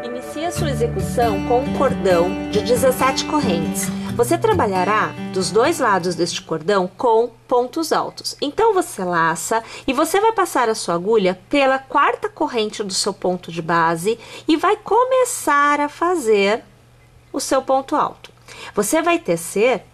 Inicie a sua execução com um cordão de 17 correntes. Você trabalhará dos dois lados deste cordão com pontos altos. Então, você laça e você vai passar a sua agulha pela quarta corrente do seu ponto de base e vai começar a fazer o seu ponto alto. Você vai tecer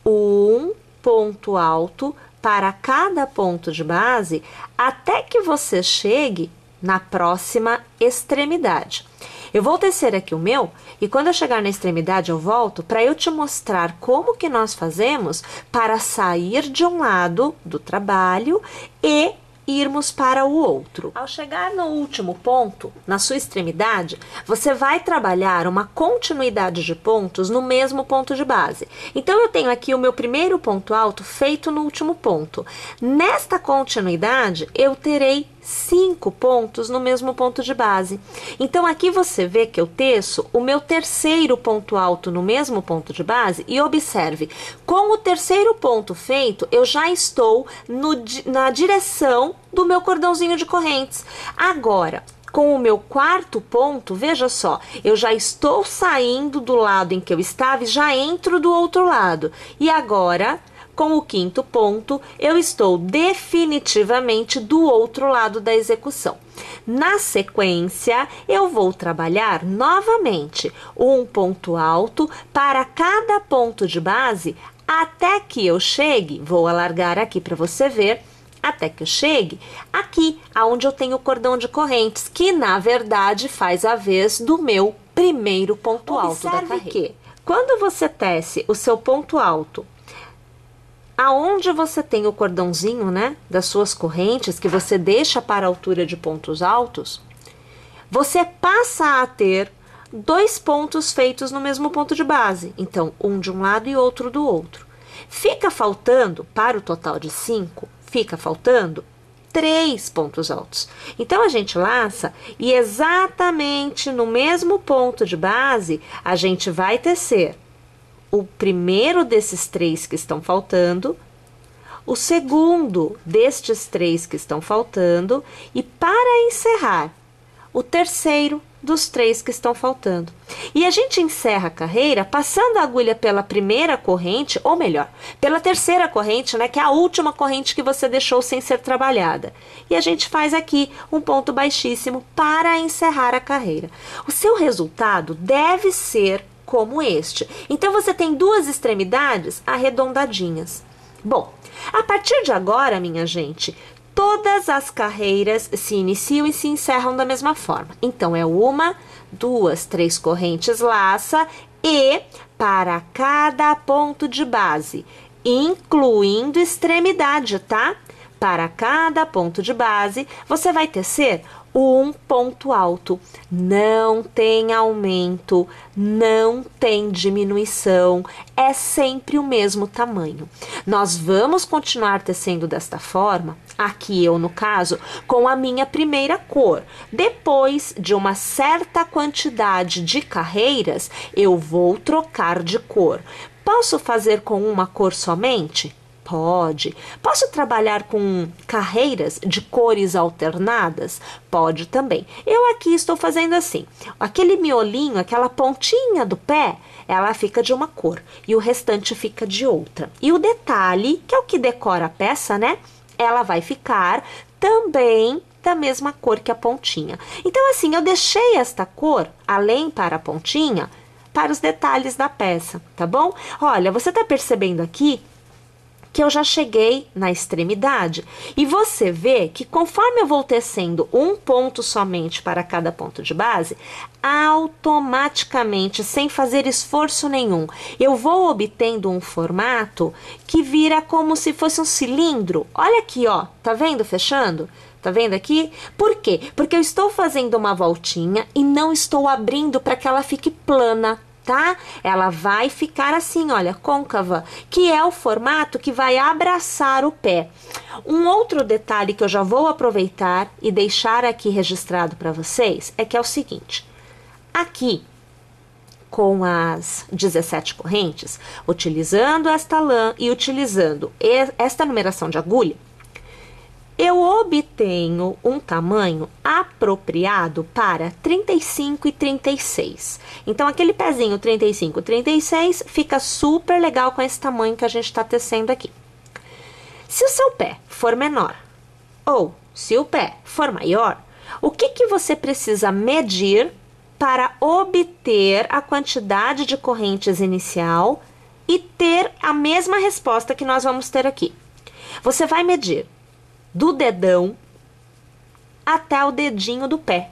um ponto alto para cada ponto de base até que você chegue na próxima extremidade. Eu vou tecer aqui o meu e quando eu chegar na extremidade eu volto para eu te mostrar como que nós fazemos para sair de um lado do trabalho e irmos para o outro. Ao chegar no último ponto, na sua extremidade, você vai trabalhar uma continuidade de pontos no mesmo ponto de base. Então, eu tenho aqui o meu primeiro ponto alto feito no último ponto. Nesta continuidade, eu terei 5 pontos no mesmo ponto de base. Então, aqui você vê que eu teço o meu terceiro ponto alto no mesmo ponto de base e observe, com o terceiro ponto feito, eu já estou na direção do meu cordãozinho de correntes. Agora, com o meu quarto ponto, veja só, eu já estou saindo do lado em que eu estava e já entro do outro lado. E agora, com o quinto ponto, eu estou definitivamente do outro lado da execução. Na sequência, eu vou trabalhar novamente um ponto alto para cada ponto de base até que eu chegue, vou alargar aqui para você ver, até que eu chegue aqui, aonde eu tenho o cordão de correntes, que na verdade faz a vez do meu primeiro ponto alto da carreira. Que quando você tece o seu ponto alto, aonde você tem o cordãozinho, né, das suas correntes, que você deixa para a altura de pontos altos, você passa a ter 2 pontos feitos no mesmo ponto de base. Então, um de um lado e outro do outro. Fica faltando, para o total de 5, fica faltando 3 pontos altos. Então, a gente laça e exatamente no mesmo ponto de base, a gente vai tecer o primeiro desses 3 que estão faltando, o segundo destes 3 que estão faltando e, para encerrar, o terceiro dos 3 que estão faltando. E a gente encerra a carreira passando a agulha pela primeira corrente, ou melhor, pela terceira corrente, né, que é a última corrente que você deixou sem ser trabalhada. E a gente faz aqui um ponto baixíssimo para encerrar a carreira. O seu resultado deve ser como este. Então, você tem 2 extremidades arredondadinhas. Bom, a partir de agora, minha gente, todas as carreiras se iniciam e se encerram da mesma forma. Então, é 1, 2, 3 correntes laça e para cada ponto de base, incluindo extremidade, tá? Para cada ponto de base, você vai tecer um ponto alto. Não tem aumento, não tem diminuição, é sempre o mesmo tamanho. Nós vamos continuar tecendo desta forma, aqui eu no caso, com a minha primeira cor. Depois de uma certa quantidade de carreiras, eu vou trocar de cor. Posso fazer com uma cor somente? Pode. Posso trabalhar com carreiras de cores alternadas? Pode também. Eu aqui estou fazendo assim. Aquele miolinho, aquela pontinha do pé, ela fica de uma cor e o restante fica de outra. E o detalhe, que é o que decora a peça, né? Ela vai ficar também da mesma cor que a pontinha. Então, assim, eu deixei esta cor, além para a pontinha, para os detalhes da peça, tá bom? Olha, você tá percebendo aqui que eu já cheguei na extremidade. E você vê que conforme eu vou tecendo um ponto somente para cada ponto de base, automaticamente, sem fazer esforço nenhum, eu vou obtendo um formato que vira como se fosse um cilindro. Olha aqui, ó, tá vendo fechando? Tá vendo aqui? Por quê? Porque eu estou fazendo uma voltinha e não estou abrindo para que ela fique plana, tá? Ela vai ficar assim, olha, côncava, que é o formato que vai abraçar o pé. Um outro detalhe que eu já vou aproveitar e deixar aqui registrado para vocês é que é o seguinte. Aqui, com as 17 correntes, utilizando esta lã e utilizando esta numeração de agulha, eu obtenho um tamanho apropriado para 35 e 36. Então, aquele pezinho 35 e 36 fica super legal com esse tamanho que a gente está tecendo aqui. Se o seu pé for menor ou se o pé for maior, o que você precisa medir para obter a quantidade de correntes inicial e ter a mesma resposta que nós vamos ter aqui? Você vai medir do dedão até o dedinho do pé.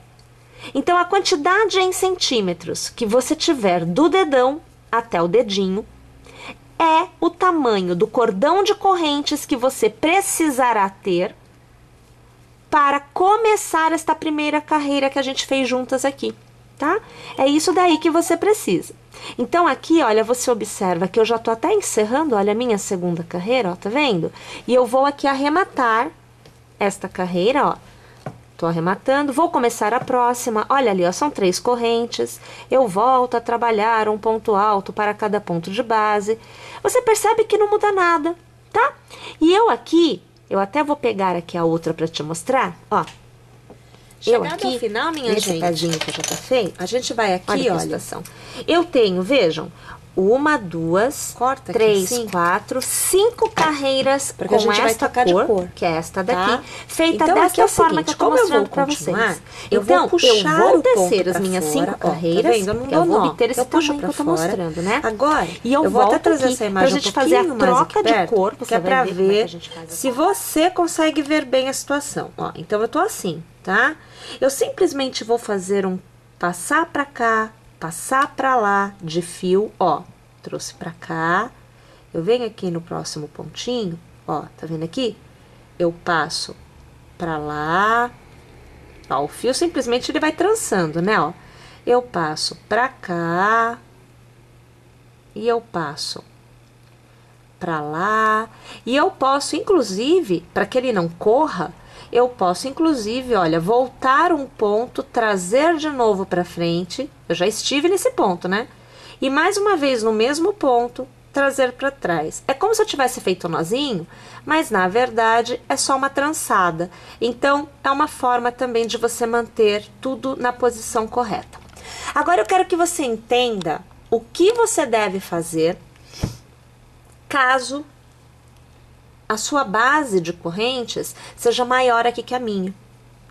Então, a quantidade em centímetros que você tiver do dedão até o dedinho é o tamanho do cordão de correntes que você precisará ter para começar esta primeira carreira que a gente fez juntas aqui, tá? É isso daí que você precisa. Então, aqui, olha, você observa que eu já tô até encerrando, olha, a minha segunda carreira, ó, tá vendo? E eu vou aqui arrematar esta carreira, ó. Tô arrematando, vou começar a próxima. Olha ali, ó, são 3 correntes. Eu volto a trabalhar um ponto alto para cada ponto de base. Você percebe que não muda nada, tá? E eu aqui, eu até vou pegar aqui a outra para te mostrar, ó. Eu aqui, ao final, minha nesse gente, pezinho que já tá feio, a gente vai aqui, olha. Eu tenho, vejam, 1, 2, 3, 4, 5 carreiras porque com esta cor, que é esta daqui, tá? Feita então, desta forma que eu tô mostrando para vocês. Então, eu vou descer as minhas 5 carreiras, tá vendo? Eu vou obter esse tamanho que eu tô mostrando, né? Agora, e eu vou até trazer essa imagem pra gente fazer a troca de cor, que é pra ver se você consegue ver bem a situação. Ó, então, eu tô assim, tá? Eu simplesmente vou fazer um passar pra cá, passar pra lá de fio, ó, trouxe pra cá, eu venho aqui no próximo pontinho, ó, tá vendo aqui? Eu passo pra lá, ó, o fio simplesmente ele vai trançando, né, ó. Eu passo pra cá e eu passo pra lá, e eu posso, inclusive, para que ele não corra, eu posso, inclusive, olha, voltar um ponto, trazer de novo para frente. Eu já estive nesse ponto, né? E mais uma vez no mesmo ponto, trazer para trás. É como se eu tivesse feito um nozinho, mas na verdade é só uma trançada. Então, é uma forma também de você manter tudo na posição correta. Agora eu quero que você entenda o que você deve fazer caso a sua base de correntes seja maior aqui que a minha,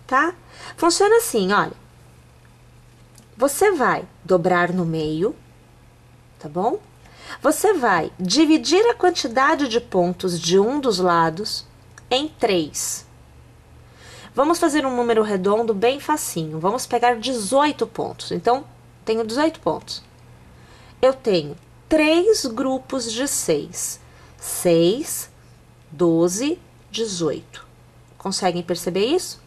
tá? Funciona assim, olha. Você vai dobrar no meio, tá bom? Você vai dividir a quantidade de pontos de um dos lados em 3. Vamos fazer um número redondo bem facinho. Vamos pegar 18 pontos. Então, tenho 18 pontos. Eu tenho 3 grupos de 6. 6, 12, 18. Conseguem perceber isso?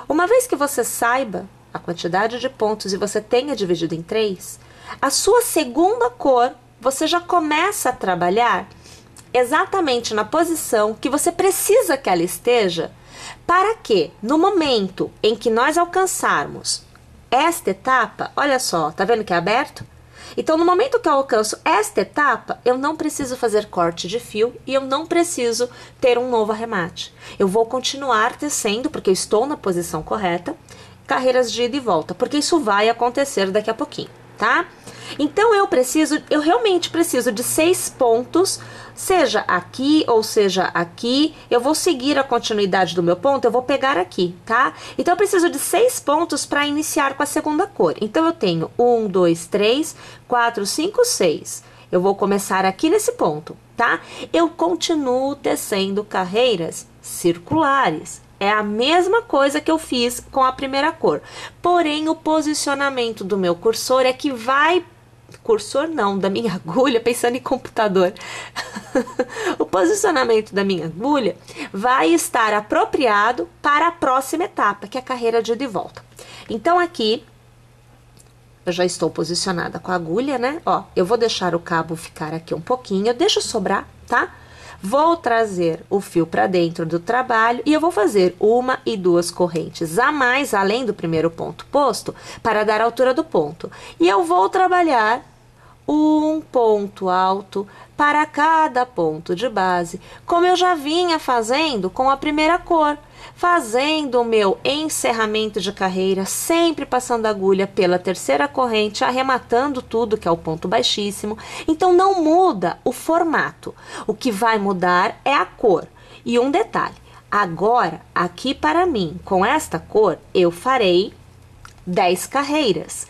Uma vez que você saiba a quantidade de pontos e você tenha dividido em 3, a sua segunda cor, você já começa a trabalhar exatamente na posição que você precisa que ela esteja, para que no momento em que nós alcançarmos esta etapa, olha só, tá vendo que é aberto? Então, no momento que eu alcanço esta etapa, eu não preciso fazer corte de fio e eu não preciso ter um novo arremate. Eu vou continuar tecendo, porque eu estou na posição correta, carreiras de ida e volta, porque isso vai acontecer daqui a pouquinho, tá? Então, eu realmente preciso de 6 pontos, seja aqui ou seja aqui. Eu vou seguir a continuidade do meu ponto, eu vou pegar aqui, tá? Então, eu preciso de 6 pontos para iniciar com a segunda cor. Então, eu tenho 1, 2, 3, 4, 5, 6. Eu vou começar aqui nesse ponto, tá? Eu continuo tecendo carreiras circulares. É a mesma coisa que eu fiz com a primeira cor. Porém, o posicionamento do meu cursor é que vai... Cursor não, da minha agulha, pensando em computador. O posicionamento da minha agulha vai estar apropriado para a próxima etapa, que é a carreira de ida e volta. Então, aqui, eu já estou posicionada com a agulha, né? Ó, eu vou deixar o cabo ficar aqui um pouquinho, eu deixo sobrar, tá? Vou trazer o fio para dentro do trabalho e eu vou fazer 1 e 2 correntes a mais, além do primeiro ponto posto, para dar a altura do ponto. E eu vou trabalhar um ponto alto para cada ponto de base, como eu já vinha fazendo com a primeira cor, fazendo o meu encerramento de carreira, sempre passando a agulha pela terceira corrente, arrematando tudo, que é o ponto baixíssimo. Então não muda o formato, o que vai mudar é a cor. E um detalhe, agora, aqui para mim, com esta cor, eu farei 10 carreiras.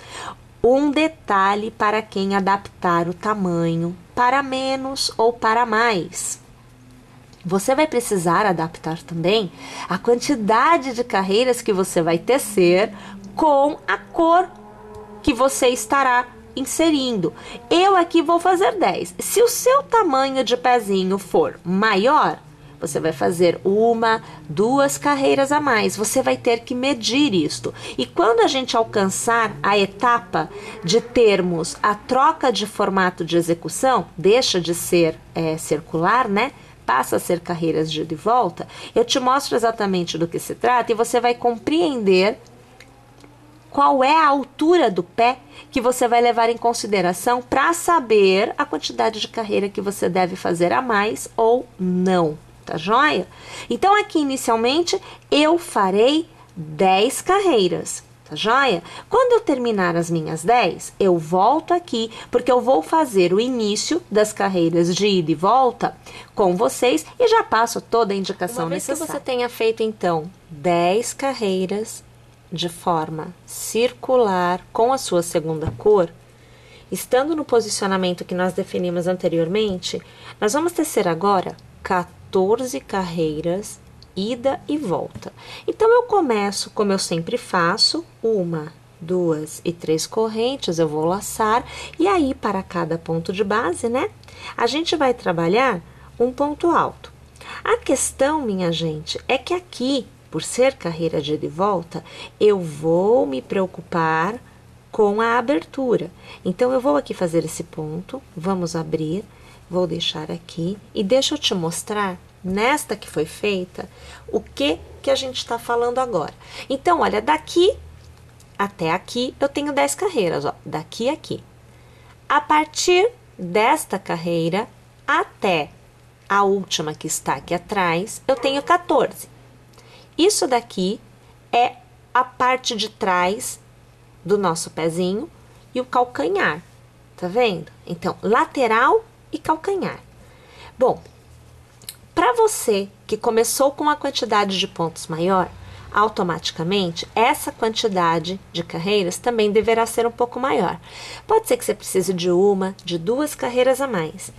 Um detalhe para quem adaptar o tamanho para menos ou para mais. Você vai precisar adaptar também a quantidade de carreiras que você vai tecer com a cor que você estará inserindo. Eu aqui vou fazer 10. Se o seu tamanho de pezinho for maior, você vai fazer 1, 2 carreiras a mais. Você vai ter que medir isto. E quando a gente alcançar a etapa de termos a troca de formato de execução, deixa de ser circular, né? Passa a ser carreiras de ida e volta, eu te mostro exatamente do que se trata e você vai compreender qual é a altura do pé que você vai levar em consideração para saber a quantidade de carreira que você deve fazer a mais ou não, tá joia? Então aqui inicialmente eu farei 10 carreiras. Tá joia? Quando eu terminar as minhas 10, eu volto aqui, porque eu vou fazer o início das carreiras de ida e volta com vocês e já passo toda a indicação necessária. Uma vez que você tenha feito, então, 10 carreiras de forma circular com a sua segunda cor, estando no posicionamento que nós definimos anteriormente, nós vamos tecer agora 14 carreiras ida e volta. Então, eu começo, como eu sempre faço, 1, 2 e 3 correntes, eu vou laçar, e aí, para cada ponto de base, né, a gente vai trabalhar um ponto alto. A questão, minha gente, é que aqui, por ser carreira de ida e volta, eu vou me preocupar com a abertura. Então, eu vou aqui fazer esse ponto, vamos abrir, vou deixar aqui, e deixa eu te mostrar nesta que foi feita, o que a gente está falando agora. Então, olha, daqui até aqui, eu tenho 10 carreiras, ó, daqui a aqui. A partir desta carreira, até a última que está aqui atrás, eu tenho 14. Isso daqui é a parte de trás do nosso pezinho e o calcanhar, tá vendo? Então, lateral e calcanhar. Bom, para você que começou com uma quantidade de pontos maior, automaticamente essa quantidade de carreiras também deverá ser um pouco maior. Pode ser que você precise de 1, de 2 carreiras a mais.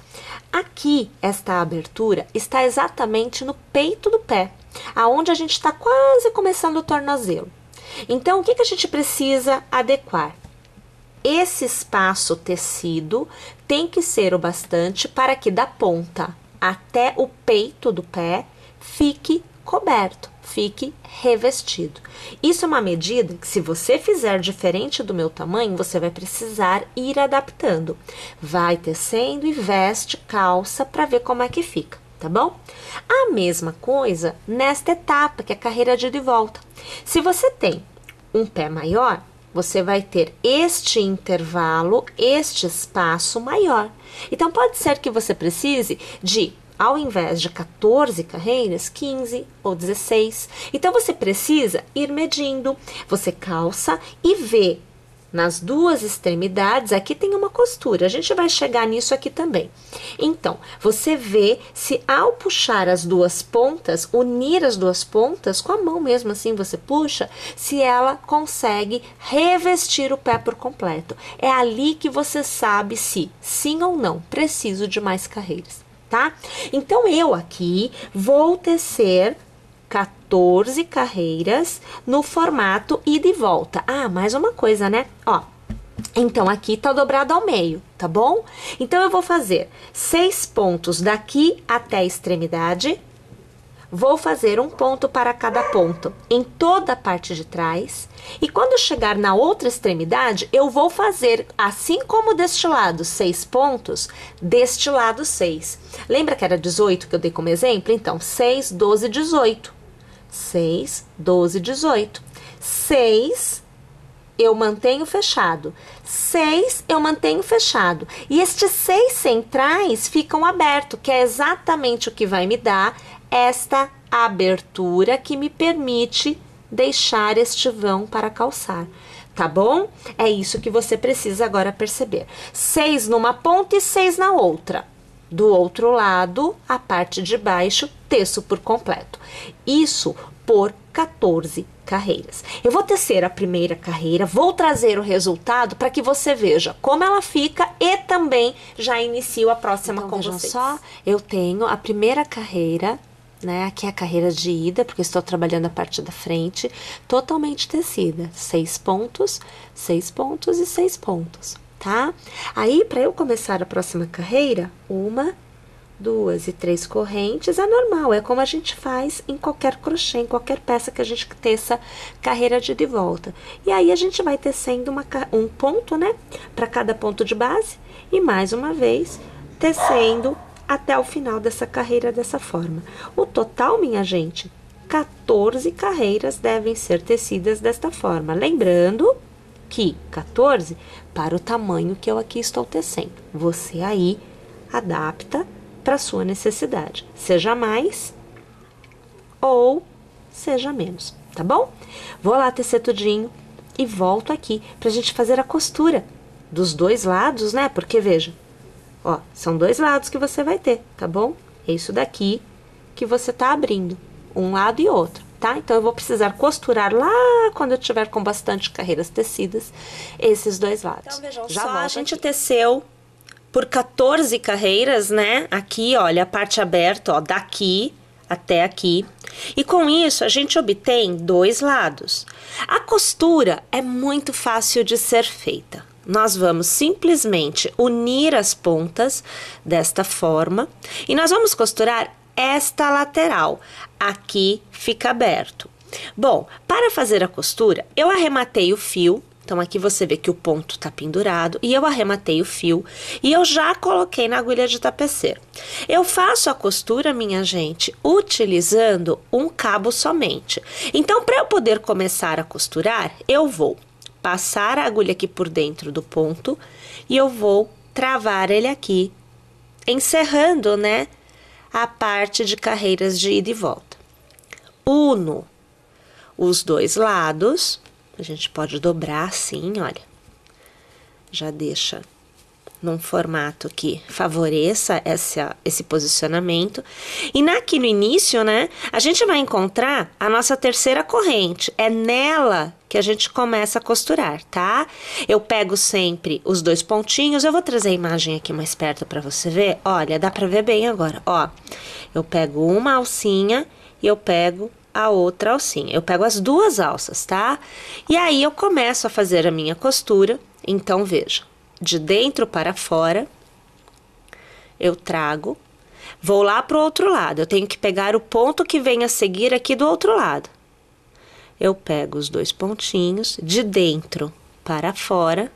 Aqui, esta abertura está exatamente no peito do pé, aonde a gente está quase começando o tornozelo. Então, o que a gente precisa adequar? Esse espaço tecido tem que ser o bastante para que da ponta até o peito do pé fique coberto, fique revestido. Isso é uma medida que, se você fizer diferente do meu tamanho, você vai precisar ir adaptando. Vai tecendo e veste calça para ver como é que fica, tá bom? A mesma coisa nesta etapa, que é a carreira de ida e volta. Se você tem um pé maior, você vai ter este intervalo, este espaço maior. Então, pode ser que você precise de, ao invés de 14 carreiras, 15 ou 16. Então, você precisa ir medindo. Você calça e vê nas duas extremidades. Aqui tem uma costura, a gente vai chegar nisso aqui também. Então, você vê se ao puxar as duas pontas, unir as duas pontas, com a mão mesmo assim você puxa, se ela consegue revestir o pé por completo. É ali que você sabe se sim ou não preciso de mais carreiras, tá? Então, eu aqui vou tecer 14 carreiras no formato ida e volta. Ah, mais uma coisa, né? Ó, então aqui tá dobrado ao meio, tá bom? Então, eu vou fazer 6 pontos daqui até a extremidade. Vou fazer um ponto para cada ponto em toda a parte de trás. E quando chegar na outra extremidade, eu vou fazer, assim como deste lado, 6 pontos, deste lado 6. Lembra que era 18 que eu dei como exemplo? Então, 6, 12, 18. 6, 12, 18. 6 eu mantenho fechado. 6, eu mantenho fechado. E estes 6 centrais ficam abertos, que é exatamente o que vai me dar esta abertura que me permite deixar este vão para calçar. Tá bom? É isso que você precisa agora perceber. 6 numa ponta e 6 na outra. Do outro lado, a parte de baixo, teço por completo. Isso por 14 carreiras. Eu vou tecer a primeira carreira, vou trazer o resultado para que você veja como ela fica e também já inicio a próxima com vocês. Só, eu tenho a primeira carreira, né? Aqui é a carreira de ida, porque estou trabalhando a parte da frente, totalmente tecida. 6 pontos, 6 pontos e 6 pontos, tá? Aí, para eu começar a próxima carreira, 1, 2 e 3 correntes, é normal, é como a gente faz em qualquer crochê, em qualquer peça que a gente teça carreira de ida e volta. E aí a gente vai tecendo um ponto, né, para cada ponto de base e mais uma vez tecendo até o final dessa carreira dessa forma. O total, minha gente, 14 carreiras devem ser tecidas desta forma. Lembrando que 14 para o tamanho que eu aqui estou tecendo. Você aí adapta para sua necessidade, seja mais ou seja menos, tá bom? Vou lá tecer tudinho e volto aqui pra gente fazer a costura dos dois lados, né? Porque veja, ó, são 2 lados que você vai ter, tá bom? É isso daqui que você tá abrindo, um lado e outro, tá? Então eu vou precisar costurar lá quando eu tiver com bastante carreiras tecidas esses 2 lados. Então vejam só, a gente teceu por 14 carreiras, né? Aqui, olha, a parte aberta, ó, daqui até aqui. E com isso, a gente obtém 2 lados. A costura é muito fácil de ser feita. Nós vamos simplesmente unir as pontas desta forma e nós vamos costurar esta lateral. Aqui fica aberto. Bom, para fazer a costura, eu arrematei o fio. Então, aqui você vê que o ponto tá pendurado e eu arrematei o fio e eu já coloquei na agulha de tapeceiro. Eu faço a costura, minha gente, utilizando um cabo somente. Então, para eu poder começar a costurar, eu vou passar a agulha aqui por dentro do ponto e eu vou travar ele aqui, encerrando, né, a parte de carreiras de ida e volta. Uno os 2 lados. A gente pode dobrar assim, olha. Já deixa num formato que favoreça esse posicionamento. E aqui no início, né, a gente vai encontrar a nossa terceira corrente. É nela que a gente começa a costurar, tá? Eu pego sempre os 2 pontinhos. Eu vou trazer a imagem aqui mais perto para você ver. Olha, dá para ver bem agora, ó. Eu pego uma alcinha e eu pego a outra alcinha. Eu pego as 2 alças, tá? E aí eu começo a fazer a minha costura. Então, veja, de dentro para fora, eu trago, vou lá pro outro lado. Eu tenho que pegar o ponto que vem a seguir aqui do outro lado. Eu pego os 2 pontinhos, de dentro para fora,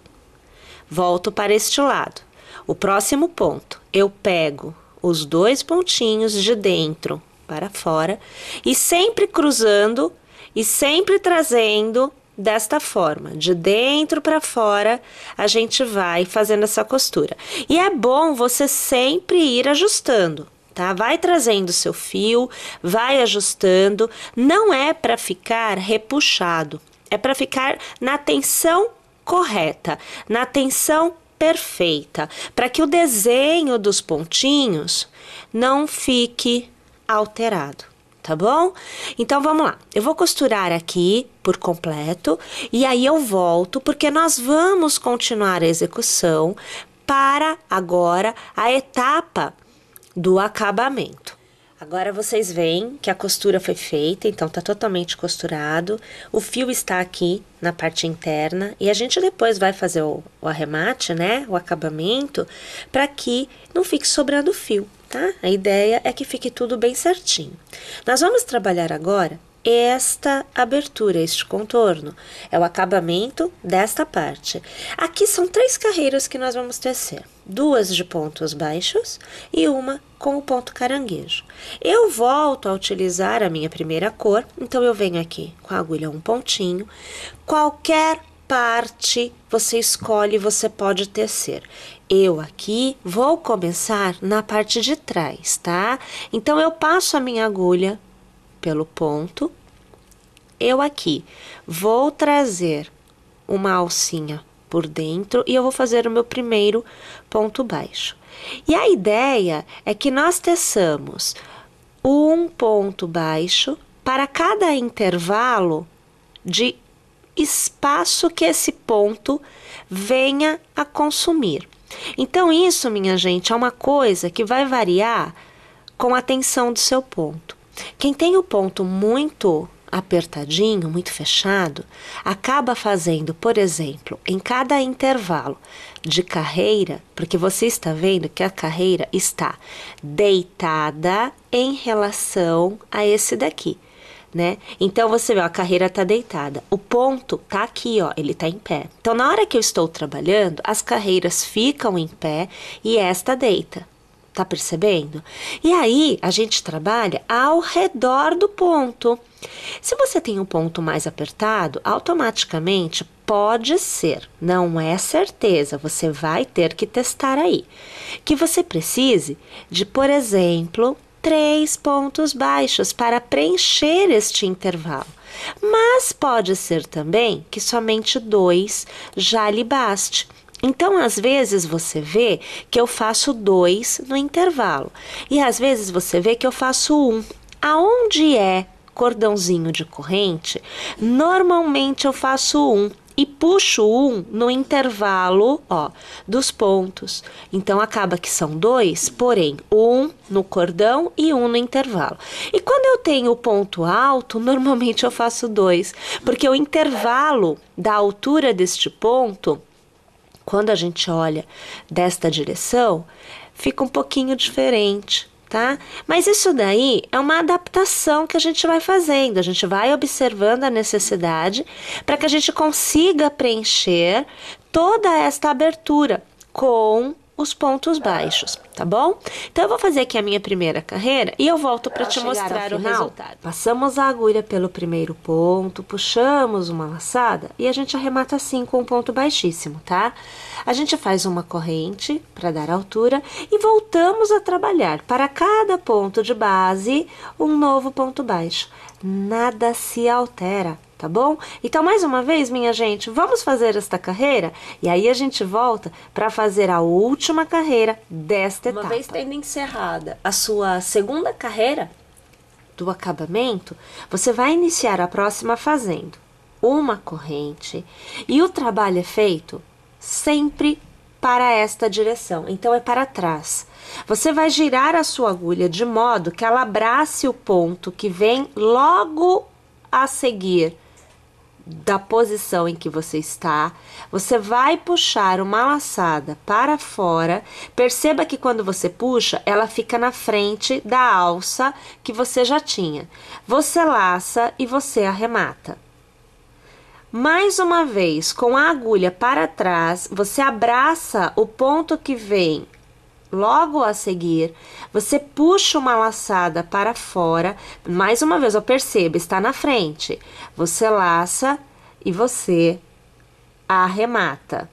volto para este lado. O próximo ponto, eu pego os 2 pontinhos de dentro para fora e sempre cruzando e sempre trazendo desta forma, de dentro para fora, a gente vai fazendo essa costura. E é bom você sempre ir ajustando, tá? Vai trazendo seu fio, vai ajustando, não é para ficar repuxado, é para ficar na tensão correta, na tensão perfeita, para que o desenho dos pontinhos não fique alterado, tá bom? Então, vamos lá. Eu vou costurar aqui por completo e aí eu volto, porque nós vamos continuar a execução para agora a etapa do acabamento. Agora vocês veem que a costura foi feita, então tá totalmente costurado. O fio está aqui na parte interna e a gente depois vai fazer o arremate, né? O acabamento, para que não fique sobrando fio, tá? A ideia é que fique tudo bem certinho. Nós vamos trabalhar agora esta abertura, este contorno. É o acabamento desta parte. Aqui são 3 carreiras que nós vamos tecer. 2 de pontos baixos e uma com o ponto caranguejo. Eu volto a utilizar a minha primeira cor, então eu venho aqui com a agulha um pontinho. Qualquer parte você escolhe, você pode tecer. Eu aqui vou começar na parte de trás, tá? Então, eu passo a minha agulha pelo ponto. Eu aqui vou trazer uma alcinha por dentro e eu vou fazer o meu primeiro ponto baixo. E a ideia é que nós teçamos um ponto baixo para cada intervalo de espaço que esse ponto venha a consumir. Então, isso, minha gente, é uma coisa que vai variar com a tensão do seu ponto. Quem tem o ponto muito apertadinho, muito fechado, acaba fazendo, por exemplo, em cada intervalo de carreira, porque você está vendo que a carreira está deitada em relação a esse daqui, né? Então, você vê, ó, a carreira tá deitada. O ponto tá aqui, ó, ele tá em pé. Então, na hora que eu estou trabalhando, as carreiras ficam em pé e esta deita. Tá percebendo? E aí, a gente trabalha ao redor do ponto. Se você tem um ponto mais apertado, automaticamente pode ser, não é certeza, você vai ter que testar aí, que você precise de, por exemplo, 3 pontos baixos para preencher este intervalo. Mas pode ser também que somente 2 já lhe baste. Então, às vezes você vê que eu faço 2 no intervalo. E às vezes você vê que eu faço 1. Aonde é cordãozinho de corrente, normalmente eu faço 1. E puxo 1 no intervalo, ó, dos pontos. Então, acaba que são 2, porém, 1 no cordão e 1 no intervalo. E quando eu tenho o ponto alto, normalmente eu faço 2, porque o intervalo da altura deste ponto, quando a gente olha desta direção, fica um pouquinho diferente, tá? Mas isso daí é uma adaptação que a gente vai fazendo, a gente vai observando a necessidade para que a gente consiga preencher toda esta abertura com os pontos baixos, tá bom? Então, eu vou fazer aqui a minha primeira carreira e eu volto para te mostrar o resultado. Passamos a agulha pelo primeiro ponto, puxamos uma laçada e a gente arremata assim com um ponto baixíssimo, tá? A gente faz uma corrente para dar altura e voltamos a trabalhar para cada ponto de base um novo ponto baixo. Nada se altera, tá bom? Então, mais uma vez, minha gente, vamos fazer esta carreira e aí a gente volta para fazer a última carreira desta etapa. Uma vez tendo encerrada a sua segunda carreira do acabamento, você vai iniciar a próxima fazendo uma corrente e o trabalho é feito sempre para esta direção, então é para trás. Você vai girar a sua agulha de modo que ela abrace o ponto que vem logo a seguir da posição em que você está. Você vai puxar uma laçada para fora. Perceba que quando você puxa, ela fica na frente da alça que você já tinha. Você laça e você arremata. Mais uma vez, com a agulha para trás, você abraça o ponto que vem logo a seguir, você puxa uma laçada para fora, mais uma vez, eu percebo, está na frente, você laça e você arremata.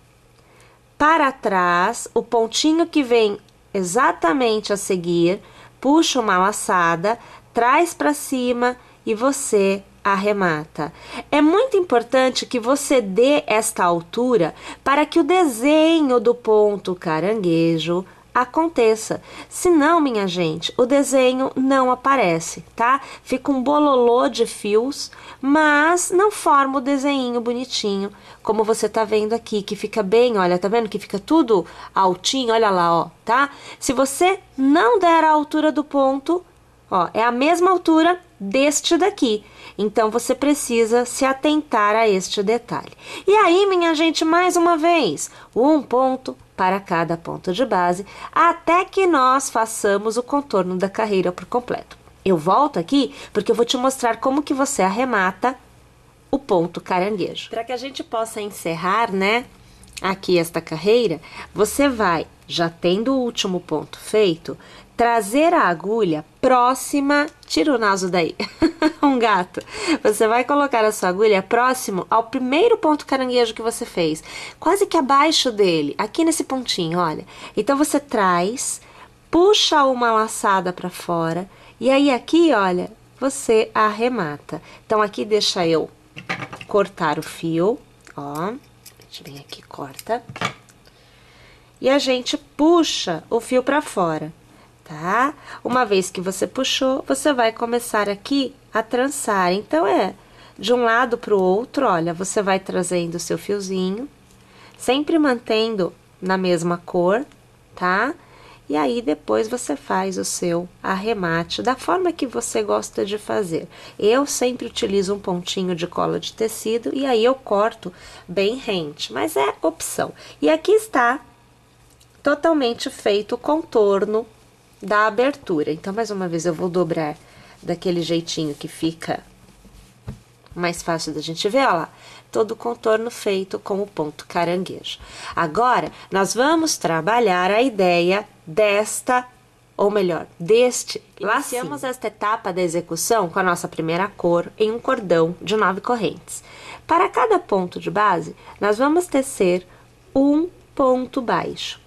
Para trás, o pontinho que vem exatamente a seguir, puxa uma laçada, traz para cima e você arremata. É muito importante que você dê esta altura para que o desenho do ponto caranguejo aconteça. Senão, minha gente, o desenho não aparece, tá? Fica um bololô de fios, mas não forma o desenho bonitinho, como você tá vendo aqui, que fica bem, olha, tá vendo que fica tudo altinho, olha lá, ó, tá? Se você não der a altura do ponto, ó, é a mesma altura deste daqui. Então, você precisa se atentar a este detalhe. E aí, minha gente, mais uma vez, um ponto para cada ponto de base, até que nós façamos o contorno da carreira por completo. Eu volto aqui porque eu vou te mostrar como que você arremata o ponto caranguejo. Para que a gente possa encerrar, né, aqui esta carreira, você vai, já tendo o último ponto feito, trazer a agulha próxima, tira o naso daí, um gato. Você vai colocar a sua agulha próximo ao primeiro ponto caranguejo que você fez, quase que abaixo dele, aqui nesse pontinho, olha. Então você traz, puxa uma laçada para fora e aí aqui, olha, você arremata. Então aqui deixa eu cortar o fio, ó, a gente vem aqui, corta, e a gente puxa o fio para fora, tá? Uma vez que você puxou, você vai começar aqui a trançar. Então, de um lado para o outro, olha, você vai trazendo o seu fiozinho, sempre mantendo na mesma cor, tá? E aí, depois você faz o seu arremate da forma que você gosta de fazer. Eu sempre utilizo um pontinho de cola de tecido e aí eu corto bem rente, mas é opção. E aqui está totalmente feito o contorno da abertura. Então, mais uma vez, eu vou dobrar daquele jeitinho que fica mais fácil da gente ver, ó lá. Todo o contorno feito com o ponto caranguejo. Agora, nós vamos trabalhar a ideia desta, ou melhor, deste lacinho. Iniciamos esta etapa da execução com a nossa primeira cor em um cordão de 9 correntes. Para cada ponto de base, nós vamos tecer um ponto baixo.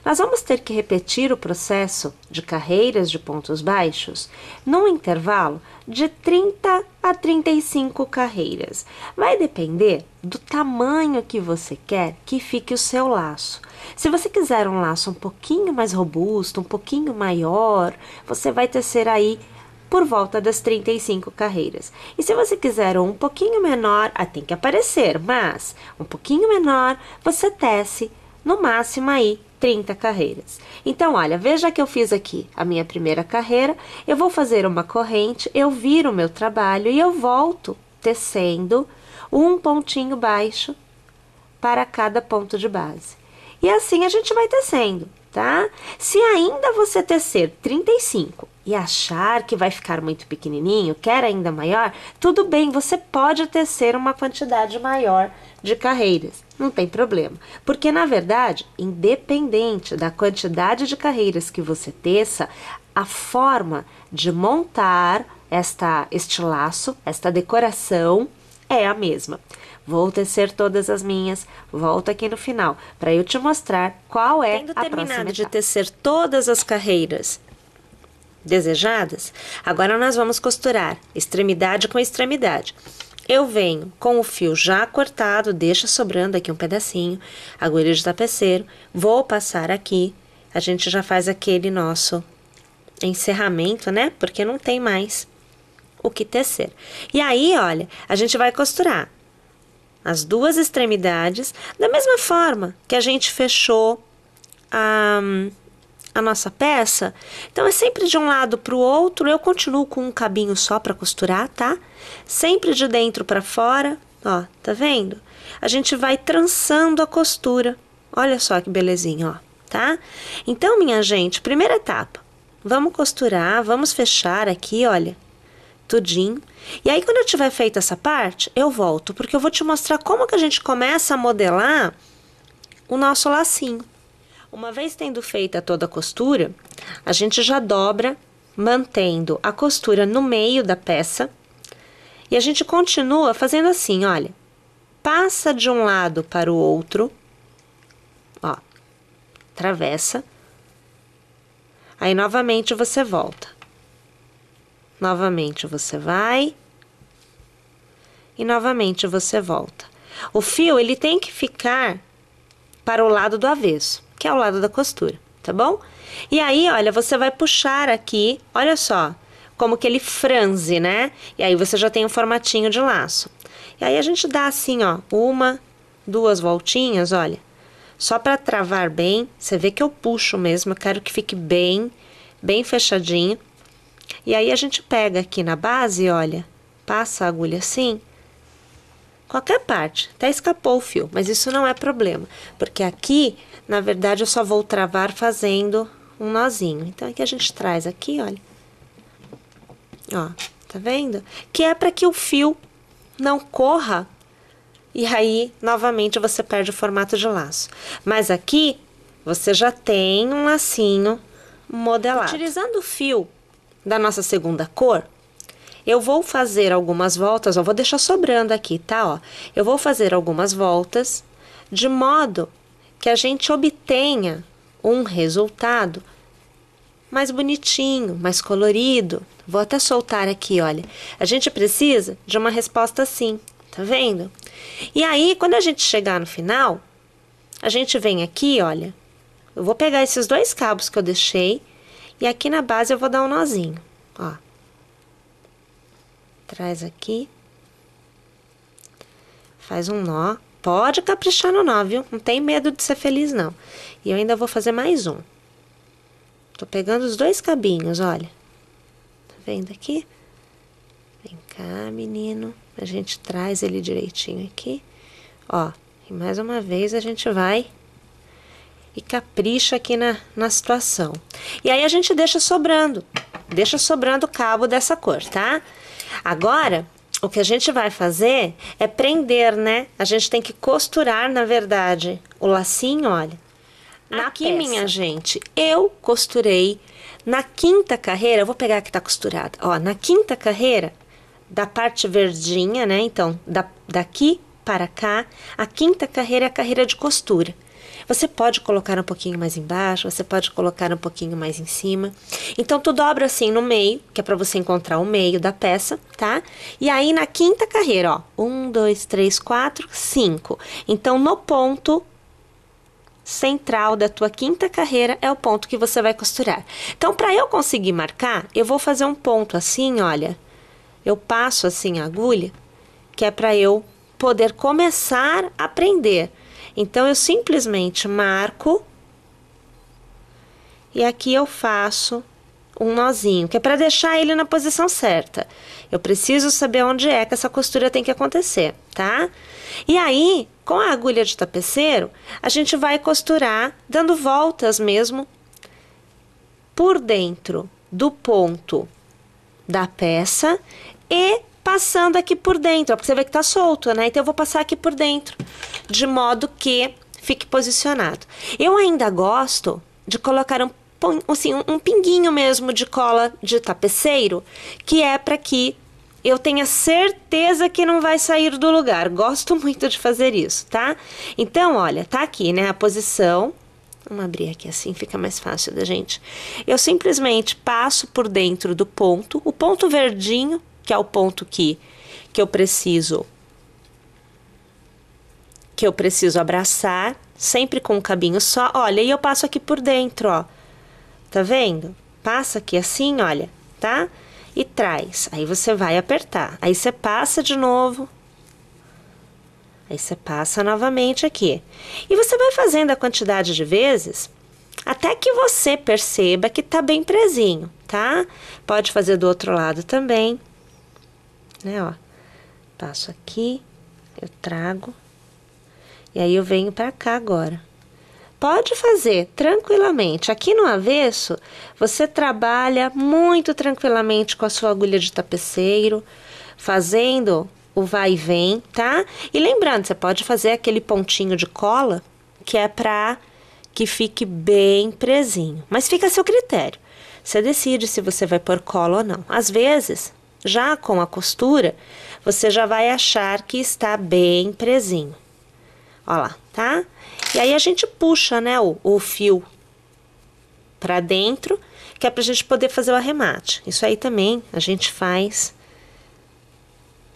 Nós vamos ter que repetir o processo de carreiras de pontos baixos num intervalo de 30 a 35 carreiras. Vai depender do tamanho que você quer que fique o seu laço. Se você quiser um laço um pouquinho mais robusto, um pouquinho maior, você vai tecer aí por volta das 35 carreiras. E se você quiser um pouquinho menor, tem que aparecer, mas um pouquinho menor, você tece no máximo aí 30 carreiras. Então, olha, veja que eu fiz aqui a minha primeira carreira, eu vou fazer uma corrente, eu viro o meu trabalho e eu volto tecendo um pontinho baixo para cada ponto de base. E assim a gente vai tecendo, tá? Se ainda você tecer 35 e achar que vai ficar muito pequenininho, quer ainda maior, tudo bem, você pode tecer uma quantidade maior de carreiras, não tem problema, porque na verdade, independente da quantidade de carreiras que você teça, a forma de montar este laço, esta decoração, é a mesma. Vou tecer todas as minhas, volto aqui no final, para eu te mostrar qual é a próxima etapa. Tendo terminado de tecer todas as carreiras desejadas, agora nós vamos costurar extremidade com extremidade. Eu venho com o fio já cortado, deixa sobrando aqui um pedacinho, agulha de tapeceiro, vou passar aqui, a gente já faz aquele nosso encerramento, né? Porque não tem mais o que tecer. E aí, olha, a gente vai costurar as duas extremidades da mesma forma que a gente fechou a nossa peça. Então, é sempre de um lado para o outro. Eu continuo com um cabinho só para costurar, tá? Sempre de dentro para fora, ó, tá vendo? A gente vai trançando a costura. Olha só que belezinha, ó, tá? Então, minha gente, primeira etapa. Vamos costurar, vamos fechar aqui, olha, tudinho. E aí, quando eu tiver feito essa parte, eu volto, porque eu vou te mostrar como que a gente começa a modelar o nosso lacinho. Uma vez tendo feita toda a costura, a gente já dobra, mantendo a costura no meio da peça. E a gente continua fazendo assim, olha. Passa de um lado para o outro, ó, travessa. Aí, novamente, você volta. Novamente, você vai. E, novamente, você volta. O fio, ele tem que ficar para o lado do avesso, que é o lado da costura, tá bom? E aí, olha, você vai puxar aqui, olha só, como que ele franze, né? E aí você já tem um formatinho de laço. E aí a gente dá assim, ó, uma, duas voltinhas, olha, só para travar bem. Você vê que eu puxo mesmo, eu quero que fique bem fechadinho. E aí a gente pega aqui na base, olha, passa a agulha assim, qualquer parte, até escapou o fio, mas isso não é problema, porque aqui, na verdade, eu só vou travar fazendo um nozinho. Então, aqui a gente traz aqui, olha, ó, tá vendo? Que é para que o fio não corra e aí, novamente, você perde o formato de laço. Mas aqui, você já tem um lacinho modelado. Utilizando o fio da nossa segunda cor, eu vou fazer algumas voltas, ó, vou deixar sobrando aqui, tá? Ó, eu vou fazer algumas voltas, de modo que a gente obtenha um resultado mais bonitinho, mais colorido. Vou até soltar aqui, olha. A gente precisa de uma resposta assim, tá vendo? E aí, quando a gente chegar no final, a gente vem aqui, olha. Eu vou pegar esses dois cabos que eu deixei e aqui na base eu vou dar um nozinho, ó. Traz aqui. Faz um nó. Pode caprichar no nó, viu? Não tem medo de ser feliz, não. E eu ainda vou fazer mais um. Tô pegando os dois cabinhos, olha. Tá vendo aqui? Vem cá, menino. A gente traz ele direitinho aqui. Ó, e mais uma vez a gente vai e capricha aqui na situação. E aí a gente deixa sobrando o cabo dessa cor, tá? Agora, o que a gente vai fazer é prender, né? A gente tem que costurar, na verdade, o lacinho, olha. Aqui, minha gente, eu costurei na quinta carreira, eu vou pegar que tá costurada, ó, na quinta carreira da parte verdinha, né? Então, daqui para cá, a quinta carreira é a carreira de costura. Você pode colocar um pouquinho mais embaixo, você pode colocar um pouquinho mais em cima. Então, tu dobra assim no meio, que é para você encontrar o meio da peça, tá? E aí, na quinta carreira, ó, 1, 2, 3, 4, 5. Então, no ponto central da tua quinta carreira é o ponto que você vai costurar. Então, para eu conseguir marcar, eu vou fazer um ponto assim, olha. Eu passo assim a agulha, que é para eu poder começar a prender. Então, eu simplesmente marco e aqui eu faço um nozinho, que é para deixar ele na posição certa. Eu preciso saber onde é que essa costura tem que acontecer, tá? E aí, com a agulha de tapeceiro, a gente vai costurar, dando voltas mesmo, por dentro do ponto da peça e passando aqui por dentro, ó, porque você vê que tá solto, né? Então, eu vou passar aqui por dentro, de modo que fique posicionado. Eu ainda gosto de colocar assim, um pinguinho mesmo de cola de tapeceiro, que é para que eu tenha certeza que não vai sair do lugar. Gosto muito de fazer isso, tá? Então, olha, tá aqui, né, a posição. Vamos abrir aqui assim, fica mais fácil da gente. Eu simplesmente passo por dentro do ponto, o ponto verdinho, que é o ponto que eu preciso abraçar, sempre com um cabinho só. Olha, e eu passo aqui por dentro, ó. Tá vendo? Passa aqui assim, olha, tá? E traz. Aí você vai apertar. Aí você passa de novo. Aí você passa novamente aqui. E você vai fazendo a quantidade de vezes até que você perceba que tá bem presinho, tá? Pode fazer do outro lado também. Né, ó. Passo aqui, eu trago. E aí eu venho pra cá agora. Pode fazer tranquilamente. Aqui no avesso, você trabalha muito tranquilamente com a sua agulha de tapeceiro, fazendo o vai e vem, tá? E lembrando, você pode fazer aquele pontinho de cola, que é pra que fique bem presinho. Mas fica a seu critério. Você decide se você vai pôr cola ou não. Às vezes, já com a costura, você já vai achar que está bem presinho. Ó lá, tá? E aí a gente puxa, né, o fio pra dentro, que é pra gente poder fazer o arremate. Isso aí também a gente faz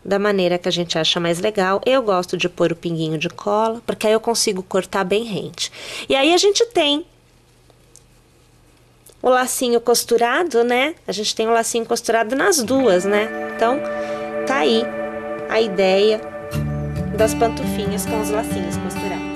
da maneira que a gente acha mais legal. Eu gosto de pôr o pinguinho de cola, porque aí eu consigo cortar bem rente. E aí a gente tem o lacinho costurado, né? A gente tem o lacinho costurado nas duas, né? Então, tá aí a ideia das pantufinhas com os lacinhos costurados.